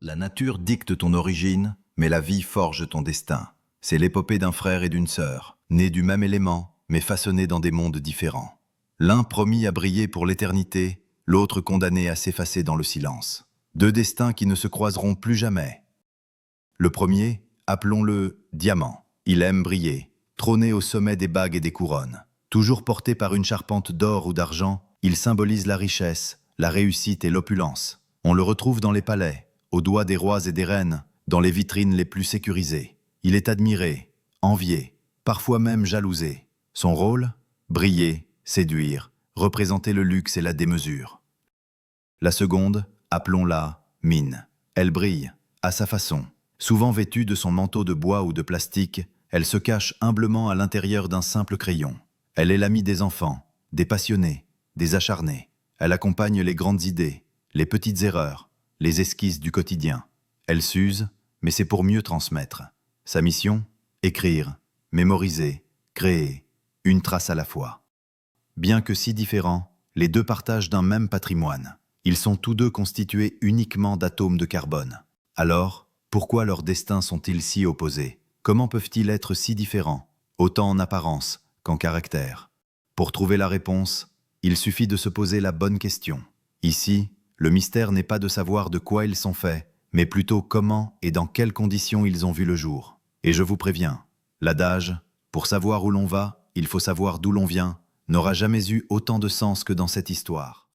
La nature dicte ton origine, mais la vie forge ton destin. C'est l'épopée d'un frère et d'une sœur, nés du même élément, mais façonnés dans des mondes différents. L'un promis à briller pour l'éternité, l'autre condamné à s'effacer dans le silence. Deux destins qui ne se croiseront plus jamais. Le premier, appelons-le Diamant. Il aime briller, trôner au sommet des bagues et des couronnes. Toujours porté par une charpente d'or ou d'argent, il symbolise la richesse, la réussite et l'opulence. On le retrouve dans les palais, aux doigts des rois et des reines, dans les vitrines les plus sécurisées. Il est admiré, envié, parfois même jalousé. Son rôle? Briller, séduire, représenter le luxe et la démesure. La seconde, appelons-la Mine. Elle brille, à sa façon. Souvent vêtue de son manteau de bois ou de plastique, elle se cache humblement à l'intérieur d'un simple crayon. Elle est l'amie des enfants, des passionnés, des acharnés. Elle accompagne les grandes idées, les petites erreurs, les esquisses du quotidien. Elle s'use, mais c'est pour mieux transmettre. Sa mission? Écrire, mémoriser, créer, une trace à la fois. Bien que si différents, les deux partagent d'un même patrimoine. Ils sont tous deux constitués uniquement d'atomes de carbone. Alors, pourquoi leurs destins sont-ils si opposés? Comment peuvent-ils être si différents, autant en apparence qu'en caractère? Pour trouver la réponse, il suffit de se poser la bonne question. Ici, le mystère n'est pas de savoir de quoi ils sont faits, mais plutôt comment et dans quelles conditions ils ont vu le jour. Et je vous préviens, l'adage « pour savoir où l'on va, il faut savoir d'où l'on vient » n'aura jamais eu autant de sens que dans cette histoire.